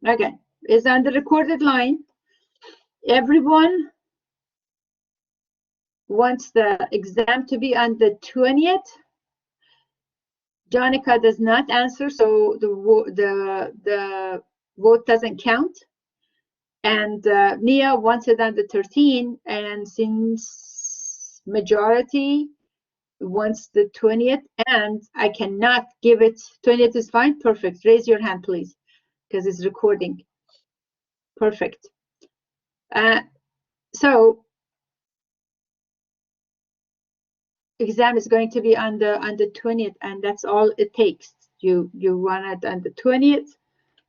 Okay, is on the recorded line. Everyone wants the exam to be on the 20th. Jonica does not answer, so the vote doesn't count. And Nia wants it on the 13th, and since majority wants the 20th, and I cannot give it, 20th is fine, perfect. Raise your hand, please, because it's recording. Perfect. So exam is going to be on the 20th, and that's all it takes. You run it on the 20th.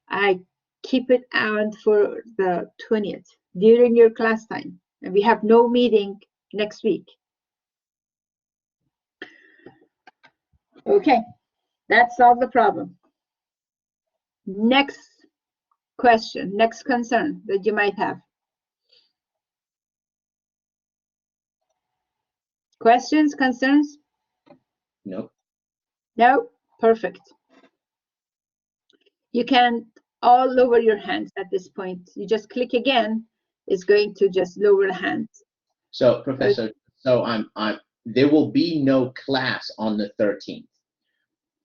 I keep it on for the 20th during your class time, and we have no meeting next week. Okay, that solved the problem. Next question, next concern that you might have. Questions, concerns? No. No? Perfect. You can all lower your hands at this point. You just click again, it's going to just lower the hands. So, Professor, so there will be no class on the 13th.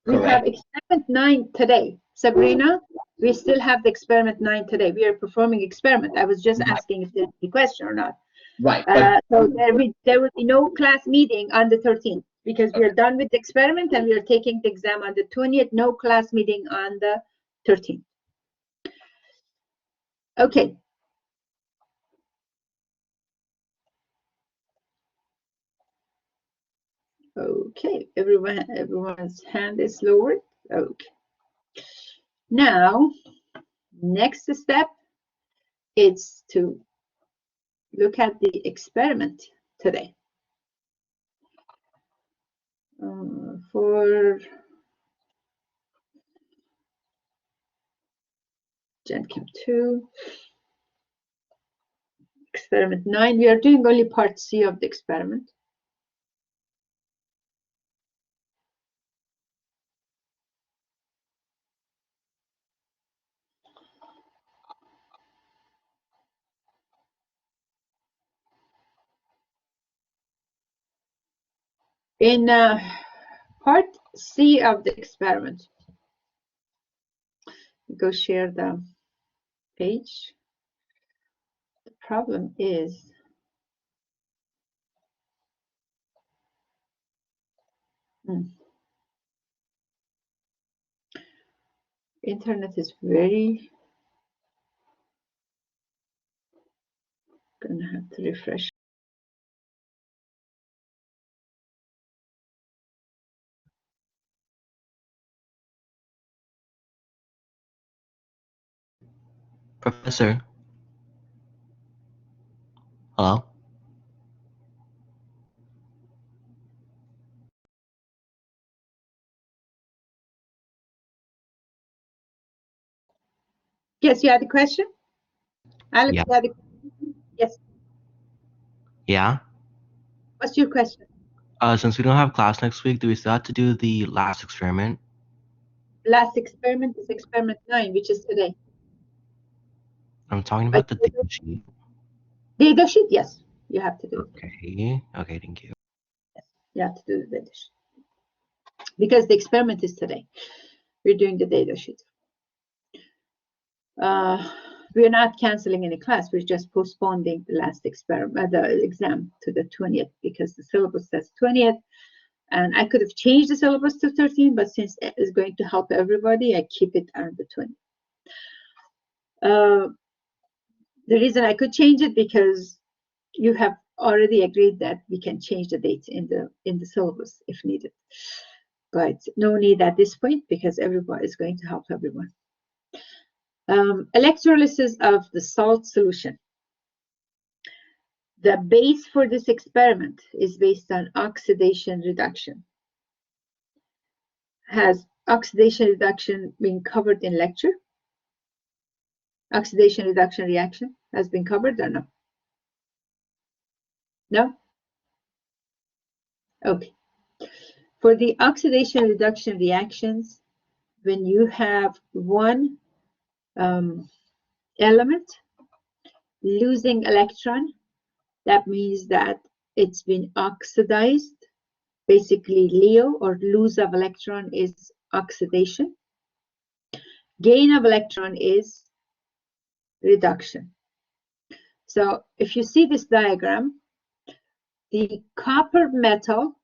We have experiment 9 today. Sabrina, we still have the experiment 9 today. We are performing experiment. I was just asking if there's any question or not. Right. So there will be no class meeting on the 13th because we are done with the experiment and we are taking the exam on the 20th. No class meeting on the 13th. Okay. Okay, everyone's hand is lowered. Okay. Now, next step is to look at the experiment today. For Gen Chem 2, experiment 9, we are doing only part C of the experiment. In part C of the experiment, go share the page. The problem is internet is very, gonna have to refresh. Professor. Hello? Yes, you had a question? Alex, Yeah. you had a question? Yes. Yeah? What's your question? Since we don't have class next week, do we still have to do the last experiment? Last experiment is experiment 9, which is today. I'm talking about the data sheet. Data sheet, yes, you have to do it. Okay. Okay, thank you. Yes, you have to do the data sheet. Because the experiment is today. We're doing the data sheet. We're not canceling any class. We're just postponing the last experiment, the exam to the 20th because the syllabus says 20th. And I could have changed the syllabus to 13, but since it's going to help everybody, I keep it on the 20th. The reason I could change it because you have already agreed that we can change the dates in the syllabus if needed. But no need at this point because everyone is going to help everyone. Electrolysis of the salt solution. The base for this experiment is based on oxidation reduction. Has oxidation reduction been covered in lecture? Oxidation reduction reaction has been covered or no? No? Okay. For the oxidation reduction reactions, when you have one element losing electron. That means that it's been oxidized. Basically, LEO, or lose of electron, is oxidation. Gain of electron is reduction. So if you see this diagram, the copper metal,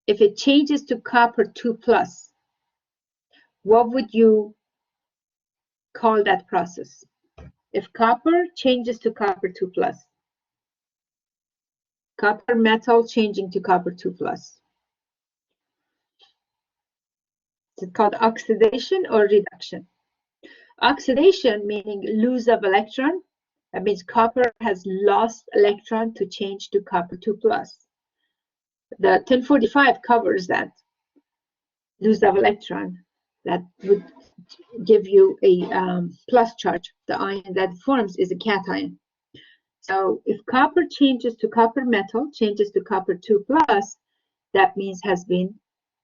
if it changes to copper 2+, what would you call that process? If copper changes to copper 2+, copper metal changing to copper 2+, is it called oxidation or reduction? Oxidation meaning lose of electron. That means copper has lost electron to change to copper 2+. The 1045 covers that lose of electron. That would give you a plus charge. The ion that forms is a cation. So if copper changes to copper metal, changes to copper 2+, that means has been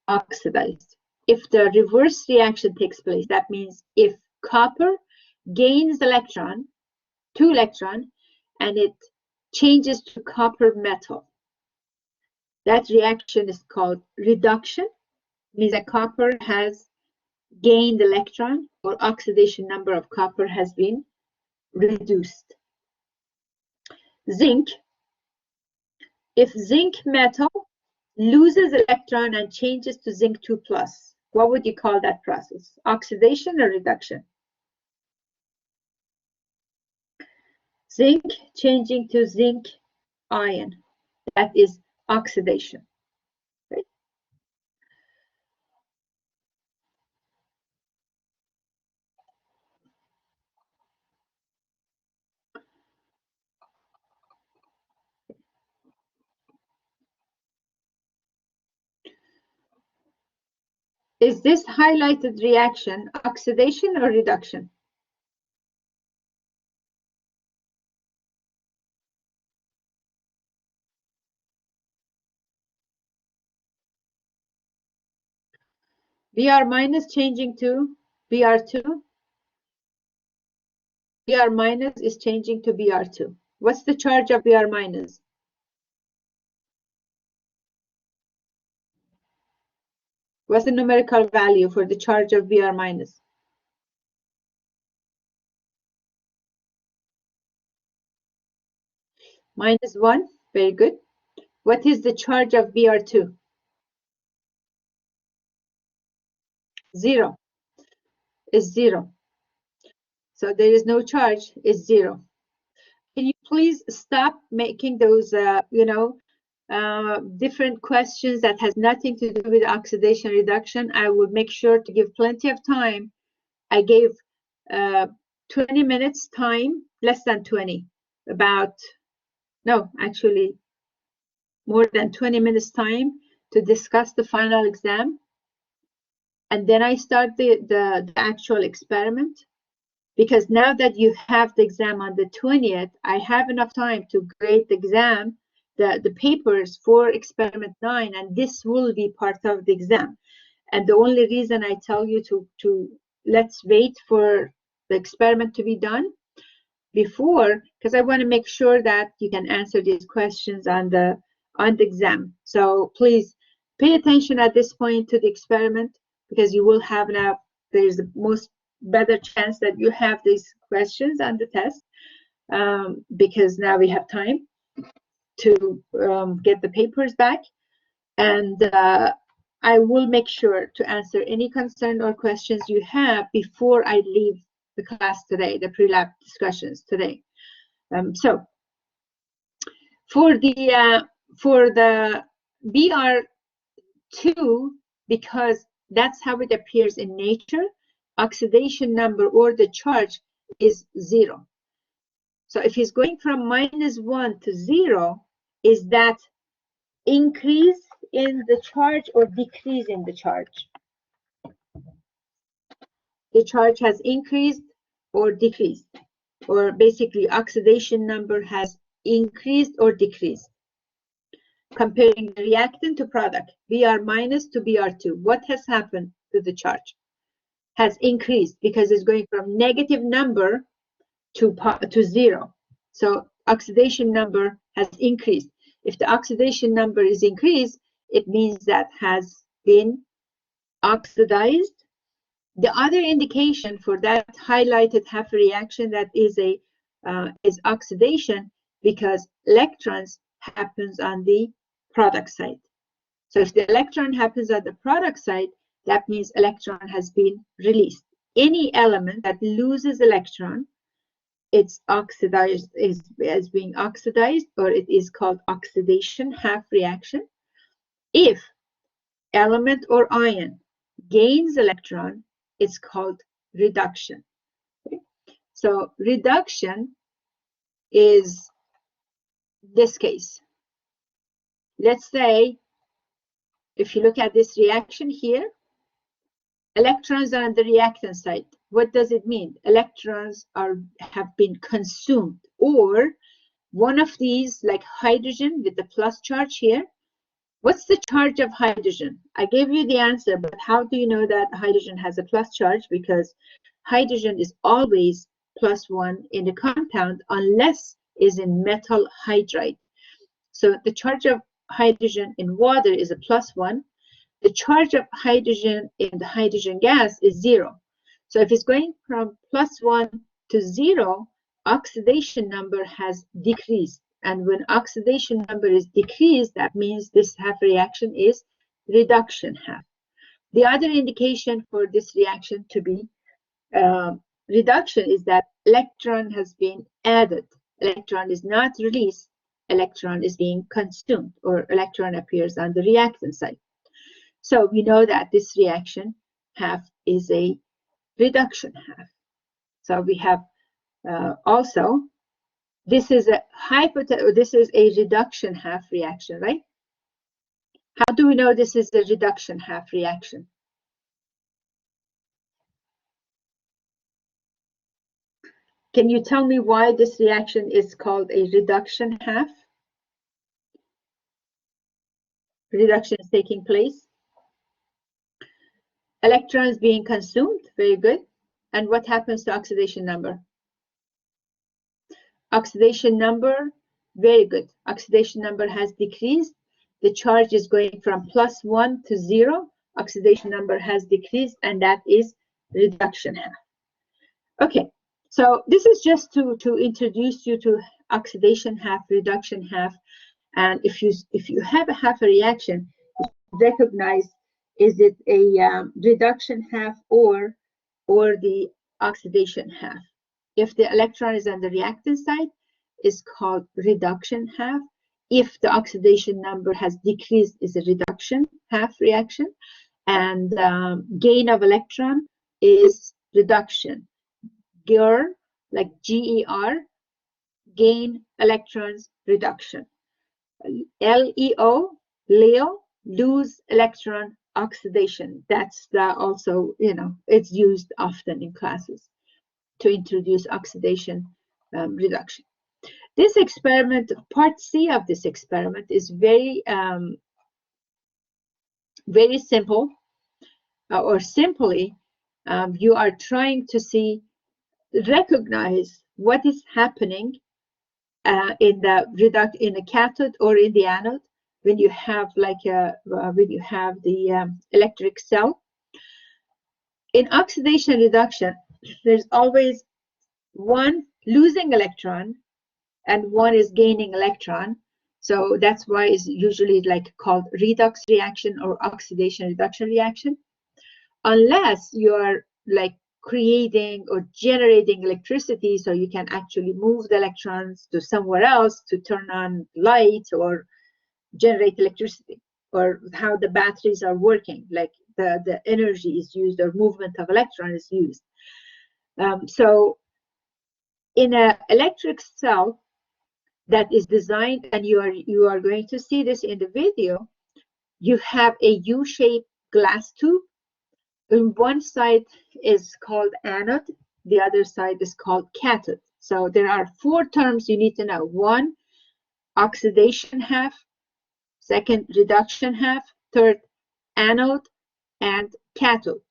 oxidized. If the reverse reaction takes place, that means if copper gains electron, 2 electron, and it changes to copper metal, that reaction is called reduction. It means that copper has gained electron, or oxidation number of copper has been reduced. Zinc, if zinc metal loses electron and changes to zinc 2+, what would you call that process? Oxidation or reduction? Zinc changing to zinc ion, that is oxidation. Right? Is this highlighted reaction oxidation or reduction? Br minus changing to Br2. Br minus is changing to Br2. What's the charge of Br minus? What's the numerical value for the charge of Br minus? -1, very good. What is the charge of Br2? 0. Is 0. So there is no charge, is 0. Can you please stop making those, different questions that has nothing to do with oxidation reduction? I would make sure to give plenty of time. I gave 20 minutes time, less than 20, actually more than 20 minutes time to discuss the final exam. And then I start the actual experiment, because now that you have the exam on the 20th, I have enough time to grade the exam, the papers for experiment 9, and this will be part of the exam. And the only reason I tell you to let's wait for the experiment to be done before, because I want to make sure that you can answer these questions on the exam. So please pay attention at this point to the experiment, because you will have now, there's the most better chance that you have these questions on the test, because now we have time to get the papers back. And I will make sure to answer any concern or questions you have before I leave the class today, the pre-lab discussions today. So for the Br2, because that's how it appears in nature, oxidation number or the charge is 0. So if he's going from -1 to 0, is that increase in the charge or decrease in the charge? The charge has increased or decreased, or basically oxidation number has increased or decreased. Comparing the reactant to product, Br minus to Br2, what has happened to the charge? has increased because it's going from negative number to 0. So oxidation number has increased. If the oxidation number is increased, it means that has been oxidized. The other indication for that highlighted half reaction that is oxidation, because electrons happens on the product side. So if the electron happens at the product side, that means electron has been released. Any element that loses electron, it's oxidized, is being oxidized, or it is called oxidation half reaction. If element or ion gains electron, it's called reduction. Okay? So reduction is this case. Let's say, if you look at this reaction here, electrons are on the reactant side. What does it mean? Electrons have been consumed, or one of these, like hydrogen with the plus charge here. What's the charge of hydrogen? I gave you the answer, but how do you know that hydrogen has a plus charge? Because hydrogen is always +1 in the compound unless is in metal hydride. So the charge of hydrogen in water is a +1. The charge of hydrogen in the hydrogen gas is 0. So if it's going from +1 to 0, oxidation number has decreased. And when oxidation number is decreased, that means this half reaction is reduction half. The other indication for this reaction to be reduction is that electron has been added. Electron is not released. Electron is being consumed, or electron appears on the reactant side. So we know that this reaction half is a reduction half. So we have also, this is a reduction half reaction, right? How do we know this is a reduction half reaction? Can you tell me why this reaction is called a reduction half? Reduction is taking place. Electrons being consumed, very good. And what happens to oxidation number? Oxidation number, very good. Oxidation number has decreased. The charge is going from +1 to 0. Oxidation number has decreased, and that is reduction half. Okay, so this is just to introduce you to oxidation half, reduction half. And if you have a half a reaction, recognize, is it a reduction half or the oxidation half? If the electron is on the reactant side, it's called reduction half. If the oxidation number has decreased, is a reduction half reaction. And gain of electron is reduction. GER, like GER, gain electrons, reduction. LEO, Leo, lose electron, oxidation. That's also, it's used often in classes to introduce oxidation reduction. This experiment, part C of this experiment, is very simple, or simply, you are trying to recognize what is happening in the cathode or in the anode when you have the electric cell. In oxidation reduction, there's always one losing electron and one is gaining electron. So that's why it's usually called redox reaction or oxidation reduction reaction. Unless you're creating or generating electricity, so you can actually move the electrons to somewhere else to turn on lights or generate electricity, or how the batteries are working, like the energy is used or movement of electron is used. So in an electric cell that is designed, and you are going to see this in the video, you have a U-shaped glass tube. On one side is called anode, the other side is called cathode. So there are 4 terms you need to know. 1, oxidation half. 2nd, reduction half. 3rd, anode and cathode.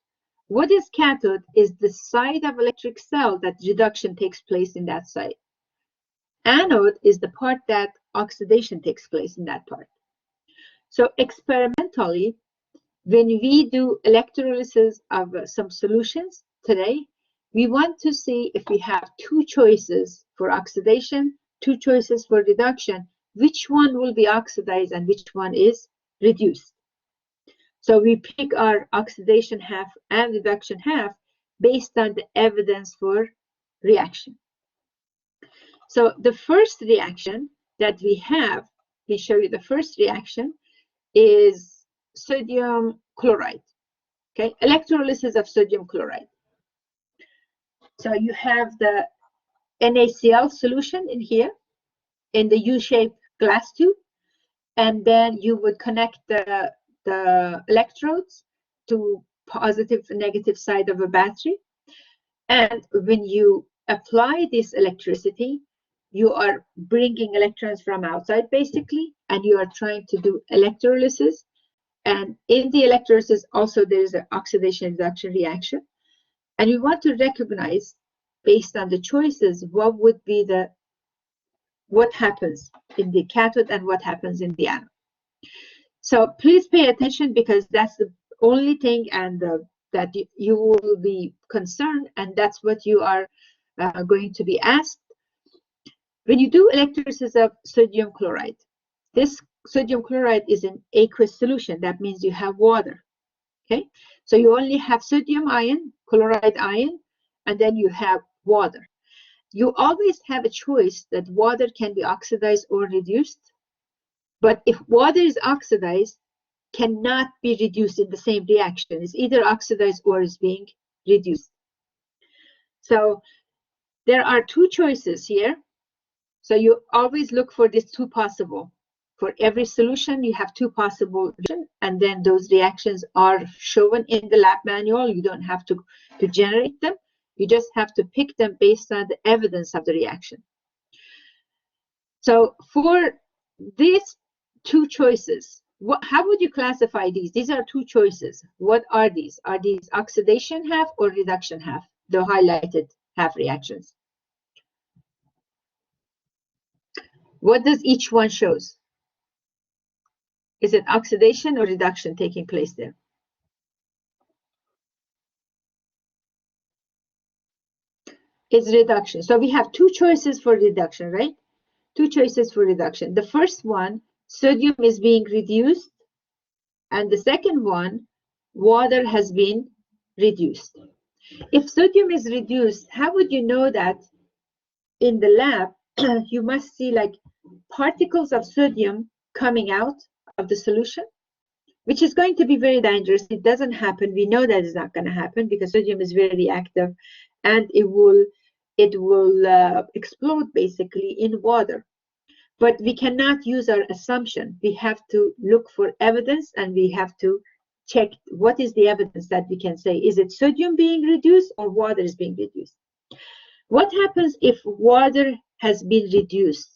What is cathode? Is the side of electric cell that reduction takes place in that side. Anode is the part that oxidation takes place in that part. So experimentally, when we do electrolysis of some solutions today, we want to see if we have two choices for oxidation, two choices for reduction, which one will be oxidized and which one is reduced. So we pick our oxidation half and reduction half based on the evidence for reaction. So the first reaction that we have, let me show you the first reaction, is sodium chloride. Okay, electrolysis of sodium chloride. So you have the NaCl solution in here in the U-shaped glass tube, and then you would connect the electrodes to positive and negative side of a battery. And when you apply this electricity, you are bringing electrons from outside basically, and you are trying to do electrolysis. And in the electrolysis also there is an oxidation reduction reaction. And we want to recognize, based on the choices, what happens in the cathode and what happens in the anode. So please pay attention, because that's the only thing that you will be concerned, and that's what you are going to be asked. When you do electrolysis of sodium chloride, this sodium chloride is an aqueous solution. That means you have water. Okay, so you only have sodium ion, chloride ion, and then you have water. You always have a choice that water can be oxidized or reduced, but if water is oxidized, cannot be reduced in the same reaction. It's either oxidized or is being reduced. So there are two choices here. So you always look for these two possible. For every solution, you have two possible, and then those reactions are shown in the lab manual. You don't have to generate them. You just have to pick them based on the evidence of the reaction. So for these two choices, how would you classify these? These are two choices. What are these? Are these oxidation half or reduction half? The highlighted half reactions. What does each one shows? Is it oxidation or reduction taking place there? It's reduction. So we have two choices for reduction, right? Two choices for reduction. The first one, sodium is being reduced, and the second one, water has been reduced. If sodium is reduced, how would you know that in the lab? You must see like particles of sodium coming out of the solution, which is going to be very dangerous. It doesn't happen. We know that it's not going to happen because sodium is very reactive, and it will explode basically in water. But we cannot use our assumption. We have to look for evidence, and we have to check what is the evidence that we can say. Is it sodium being reduced or water is being reduced? What happens if water has been reduced?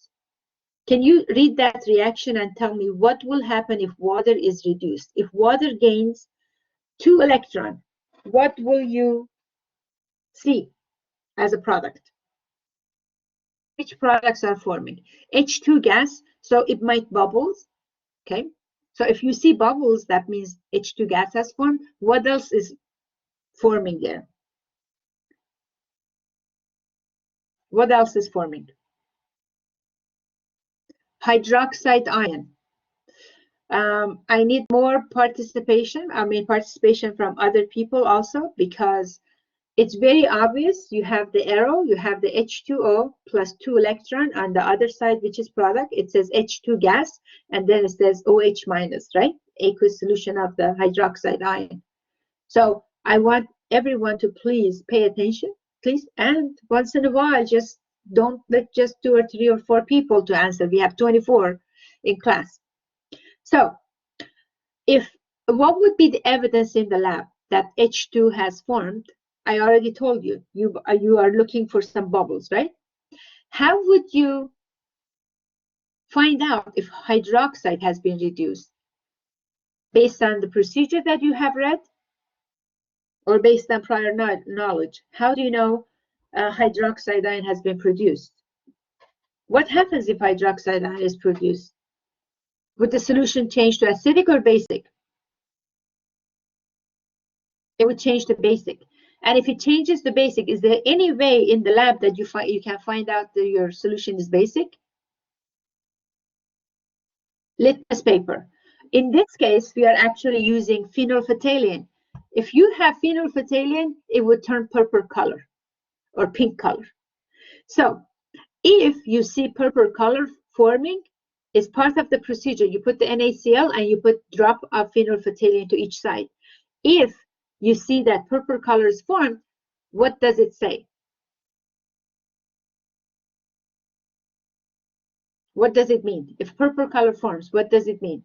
Can you read that reaction and tell me what will happen if water is reduced? If water gains 2 electrons, what will you see as a product? Which products are forming? H2 gas, so it might bubbles. Okay, so if you see bubbles, that means H2 gas has formed. What else is forming there? What else is forming? Hydroxide ion. I need more participation. I mean, participation from other people also, because it's very obvious. You have the arrow, you have the H2O plus 2 electron on the other side, which is product. It says H2 gas, and then it says OH minus, right? Aqueous solution of the hydroxide ion. So I want everyone to please pay attention, please. And once in a while, just don't let just 2 or 3 or 4 people to answer. We have 24 in class. So what would be the evidence in the lab that H2 has formed? I already told you, you are looking for some bubbles, right? How would you find out if hydroxide has been reduced? Based on the procedure that you have read, or based on prior knowledge. How do you know hydroxide ion has been produced? What happens if hydroxide ion is produced? Would the solution change to acidic or basic? It would change to basic. And if it changes to basic, is there any way in the lab that you can find out that your solution is basic? Litmus paper. In this case, we are actually using phenolphthalein. If you have phenolphthalein, it would turn purple color or pink color. So if you see purple color forming, it's part of the procedure. You put the NaCl and you put drop of phenolphthalein to each side. If you see that purple color is formed, what does it say? What does it mean? If purple color forms, what does it mean?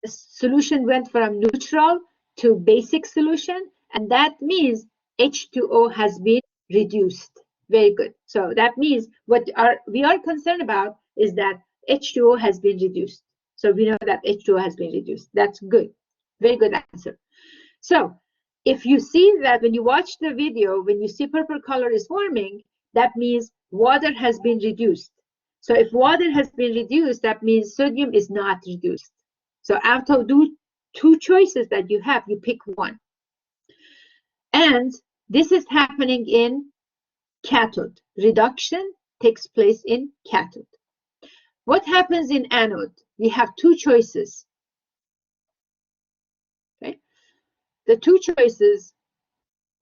The solution went from neutral to basic solution, and that means H2O has been reduced. Very good. So that means what we are concerned about is that H2O has been reduced. So we know that H2O has been reduced. That's good. Very good answer. So if you see that when you watch the video, when you see purple color is forming, that means water has been reduced. So if water has been reduced, that means sodium is not reduced. So out of two choices that you have, you pick one. And this is happening in cathode. Reduction takes place in cathode. What happens in anode? We have two choices. Okay. The two choices,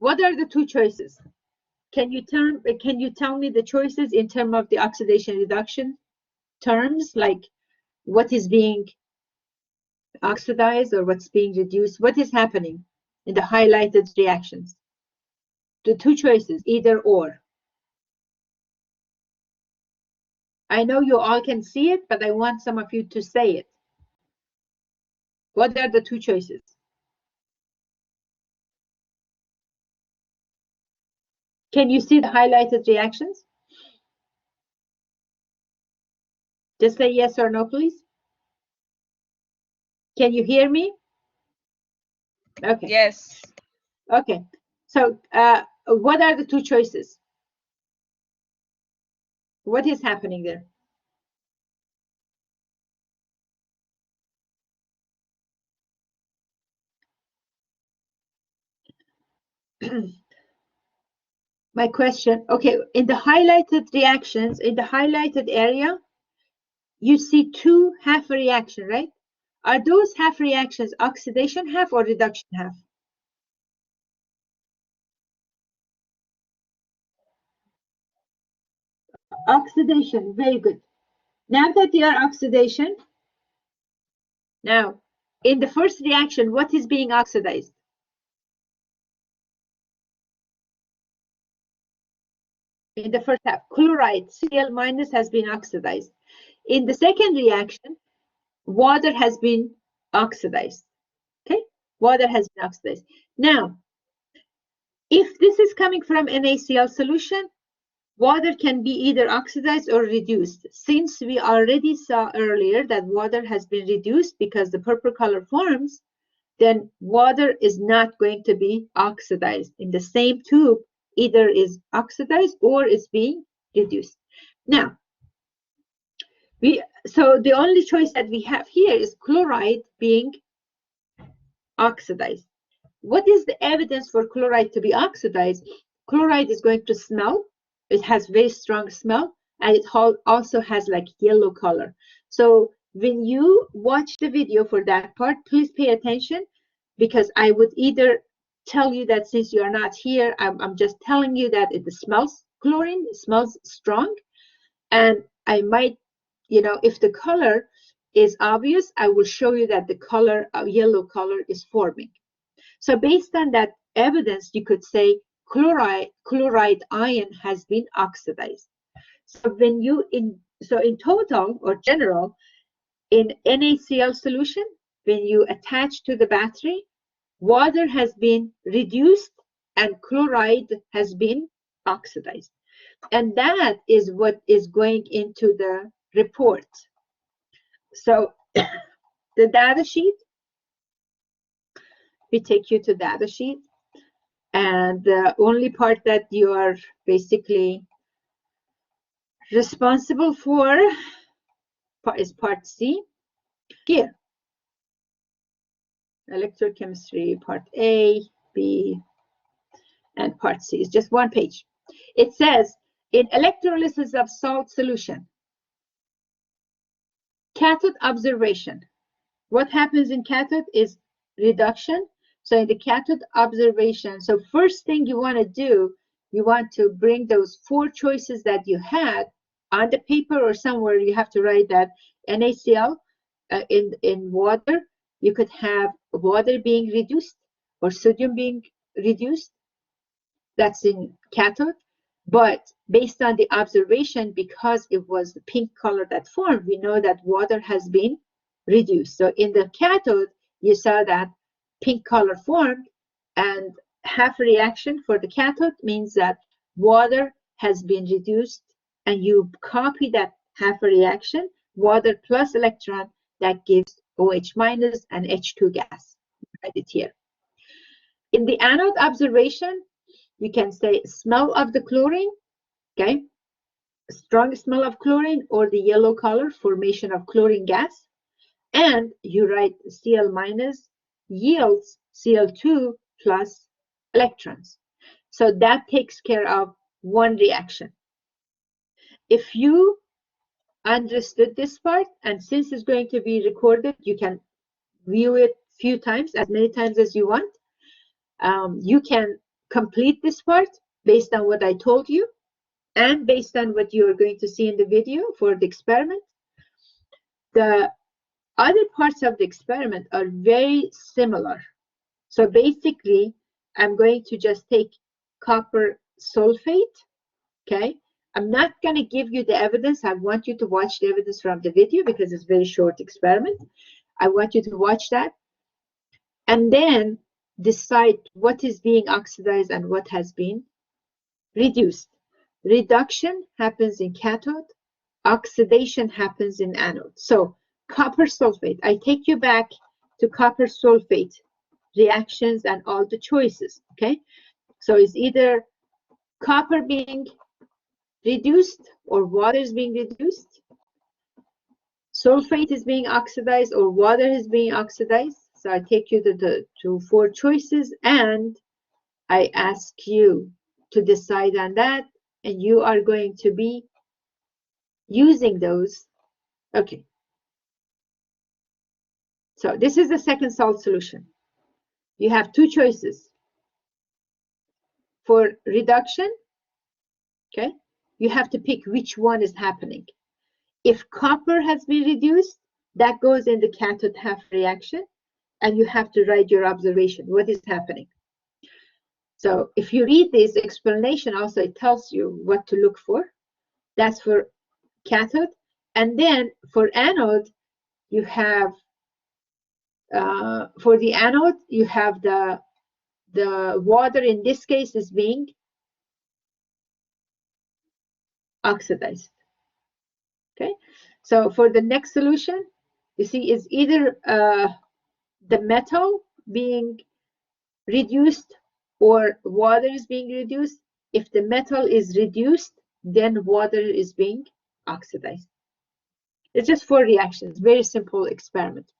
what are the two choices? Can you tell me the choices in terms of the oxidation reduction terms, like what is being oxidized or what's being reduced? What is happening in the highlighted reactions? The two choices, either or. I know you all can see it, but I want some of you to say it. What are the two choices? Can you see the highlighted reactions? Just say yes or no, please. Can you hear me? Okay. Yes. Okay. So what are the two choices? What is happening there? My question, okay, in the highlighted reactions, in the highlighted area, you see two half reaction, right? Are those half reactions oxidation half or reduction half? Oxidation, very good. Now that they are oxidation, now in the first reaction, what is being oxidized? In the first half, chloride, Cl minus has been oxidized. In the second reaction, water has been oxidized. Okay, water has been oxidized. Now, if this is coming from NaCl solution, water can be either oxidized or reduced. Since we already saw earlier that water has been reduced because the purple color forms, then water is not going to be oxidized. In the same tube, either is oxidized or is being reduced. Now, so the only choice that we have here is chloride being oxidized. What is the evidence for chloride to be oxidized? Chloride is going to smell. It has very strong smell, and it also has like yellow color. So when you watch the video for that part, please pay attention, because I would either tell you that since you are not here, I'm just telling you that it smells chlorine, it smells strong, and I might, if the color is obvious, I will show you that the color, yellow color, is forming. So based on that evidence, you could say chloride ion has been oxidized. So when in total or general, in NaCl solution, when you attach to the battery, water has been reduced and chloride has been oxidized. And that is what is going into the report. So the data sheet we take you to data sheet. And the only part that you are basically responsible for is part C here. Electrochemistry, part A, B, and part C. It's just one page. It says, in electrolysis of salt solution, cathode observation. What happens in cathode is reduction. So in the cathode observation, so first thing you want to do, you want to bring those 4 choices that you had on the paper or somewhere. You have to write that NaCl in water. You could have water being reduced or sodium being reduced. That's in cathode. But based on the observation, because it was the pink color that formed, we know that water has been reduced. So in the cathode, you saw that pink color formed, and half reaction for the cathode means that water has been reduced, and you copy that half reaction, water plus electron, that gives OH minus and H2 gas. Write it here. In the anode observation, you can say smell of the chlorine, okay? Strong smell of chlorine, or the yellow color, formation of chlorine gas. And you write Cl minus yields Cl2 plus electrons. So that takes care of one reaction. If you understood this part, and since it's going to be recorded, you can view it a few times, as many times as you want. You can complete this part based on what I told you and based on what you are going to see in the video for the experiment. The other parts of the experiment are very similar. So basically, I'm going to just take copper sulfate, okay? I'm not going to give you the evidence. I want you to watch the evidence from the video because it's a very short experiment. I want you to watch that and then decide what is being oxidized and what has been reduced. Reduction happens in cathode. Oxidation happens in anode. So copper sulfate, I take you back to copper sulfate reactions and all the choices, okay? So it's either copper being reduced or water is being reduced. Sulfate is being oxidized or water is being oxidized. So I take you to 4 choices and I ask you to decide on that, and you are going to be using those. Okay. So this is the second salt solution. You have 2 choices. For reduction, okay, you have to pick which one is happening. If copper has been reduced, that goes in the cathode half reaction, and you have to write your observation. What is happening? So if you read this explanation, also it tells you what to look for. That's for cathode. And then for anode, you have, for the anode, you have the water in this case is being oxidized. Okay, so for the next solution, you see is either the metal being reduced or water is being reduced. If the metal is reduced, then water is being oxidized. It's just 4 reactions, very simple experiment,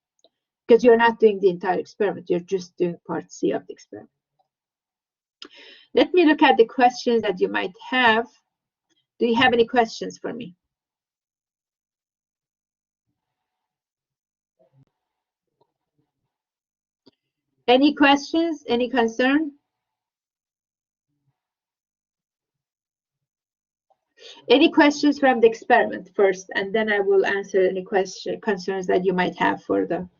because you're not doing the entire experiment, you're just doing part C of the experiment. Let me look at the questions that you might have. Do you have any questions for me? Any questions? Any concern? Any questions from the experiment first, and then I will answer any concerns that you might have for them.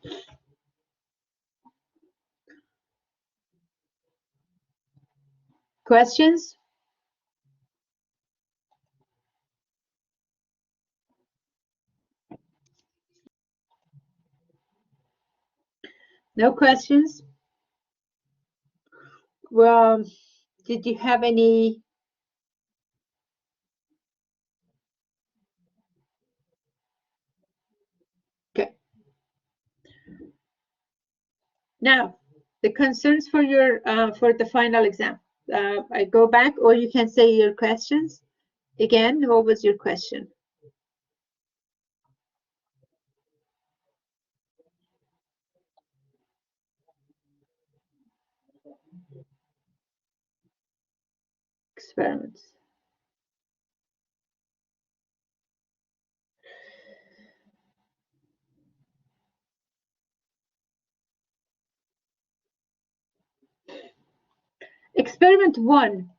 Questions? No questions? Well, did you have any? Okay. Now, The concerns for your for the final exam. I go back, or you can say your questions again. What was your question? Experiments. Experiment 1.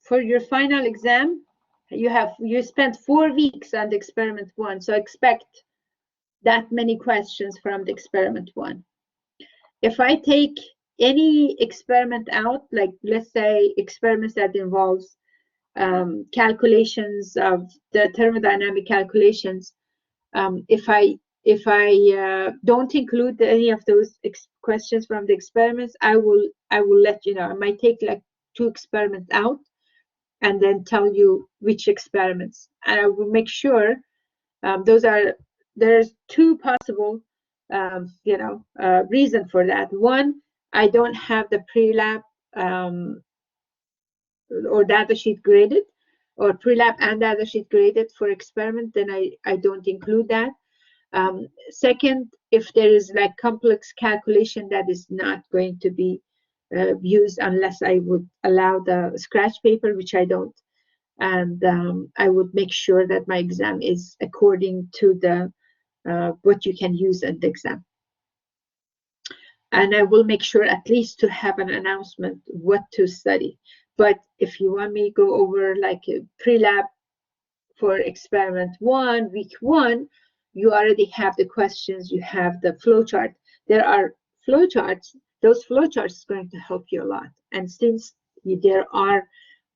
For your final exam, you spent 4 weeks on the experiment 1, so expect that many questions from the experiment 1. If I take any experiment out, like let's say experiments that involves calculations of the thermodynamic calculations, if I don't include any of those questions from the experiments, I will let you know. I might take like 2 experiments out and then tell you which experiments, and I will make sure there's 2 possible reason for that. One, I don't have the pre-lab or data sheet graded, or pre-lab and data sheet graded for experiment, then I don't include that. Second, if there is like complex calculation that is not going to be used unless I would allow the scratch paper, which I don't, and I would make sure that my exam is according to the what you can use at the exam. And I will make sure at least to have an announcement what to study. But if you want me to go over like a pre-lab for experiment 1, week 1, you already have the questions, you have the flowchart. There are flowcharts. Those flowcharts are going to help you a lot. And since there are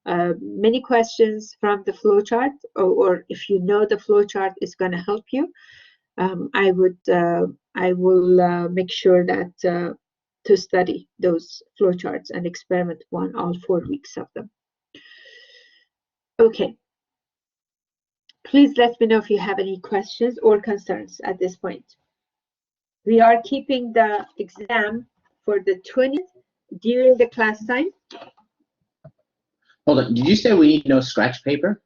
many questions from the flowchart, or if you know the flowchart is going to help you, I will make sure that to study those flowcharts and experiment 1, all 4 weeks of them. Okay. Please let me know if you have any questions or concerns at this point. We are keeping the exam for the 20th during the class time. Hold on. Did you say we need no scratch paper?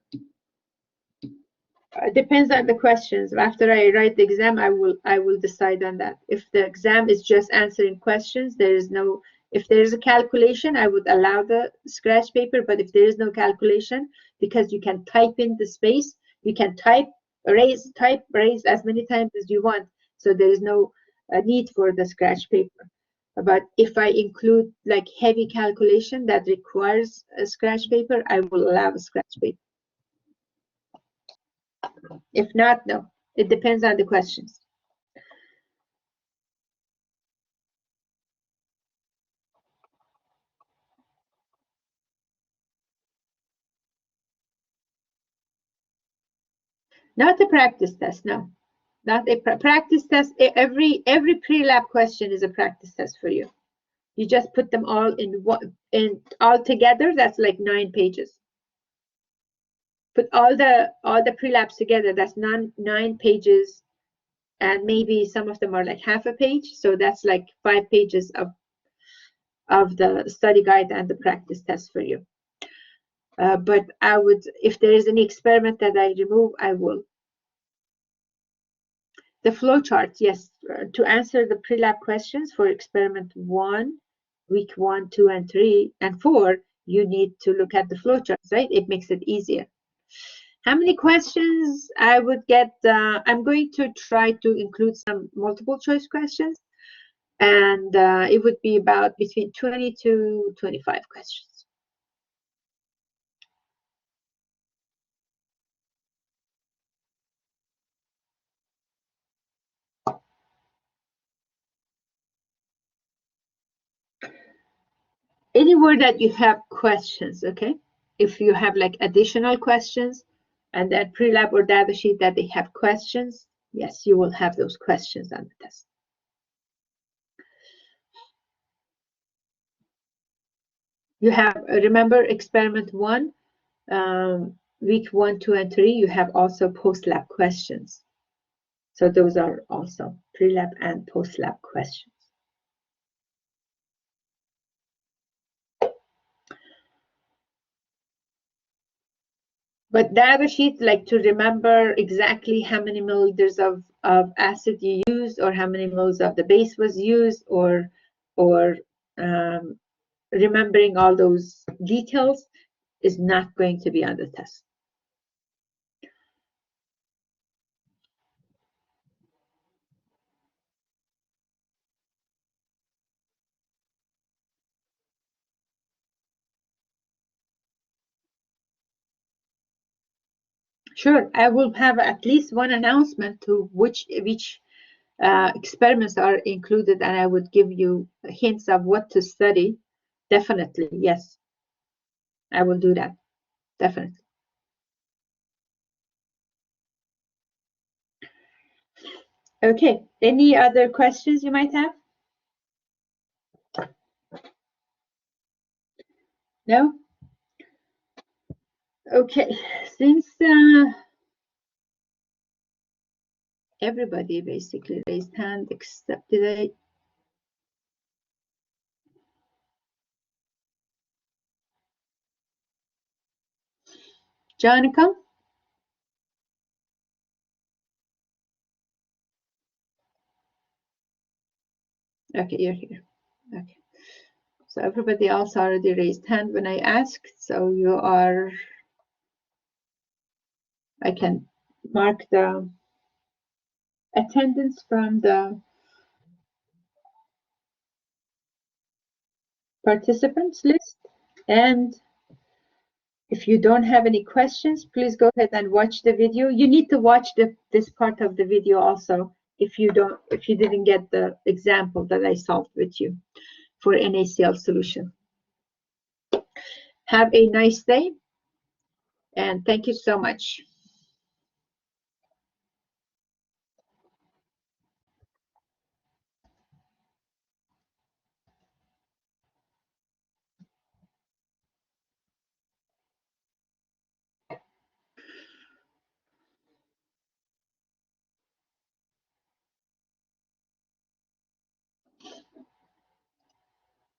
Depends on the questions. After I write the exam, I will decide on that. If the exam is just answering questions, there is no. If there is a calculation, I would allow the scratch paper. But if there is no calculation, because you can type in the space, you can erase as many times as you want. So there is no need for the scratch paper. But if I include like heavy calculation that requires a scratch paper, I will allow a scratch paper. If not, no. It depends on the questions. Not a practice test, no. Not a practice test. Every pre-lab question is a practice test for you. You just put them all all together. That's like 9 pages. Put all the pre-labs together. That's 9 pages, and maybe some of them are like half a page. So that's like 5 pages of the study guide and the practice test for you. But I would, if there is any experiment that I remove, I will. The flowchart, yes, to answer the pre-lab questions for experiment 1, week 1, 2, and 3, and 4, you need to look at the flowcharts, right? It makes it easier. How many questions I would get? I'm going to try to include some multiple choice questions, and it would be about between 20 to 25 questions. Anywhere that you have questions, okay? If you have like additional questions and that pre-lab or data sheet that they have questions, yes, you will have those questions on the test. You have, remember experiment 1, week 1, 2, and 3, you have also post-lab questions. So those are also pre-lab and post-lab questions. But data sheet, like to remember exactly how many milliliters of acid you used, or how many mils of the base was used, or remembering all those details is not going to be on the test. Sure, I will have at least one announcement to which experiments are included, and I would give you hints of what to study. Definitely, yes. I will do that, definitely. Okay, any other questions you might have? No? Okay, since everybody basically raised hand except today. Jonica? Okay, you're here. Okay. So everybody else already raised hand when I asked. So you are, I can mark the attendance from the participants list. And if you don't have any questions, please go ahead and watch the video. You need to watch this part of the video also if you didn't get the example that I solved with you for NaCl solution. Have a nice day, and thank you so much.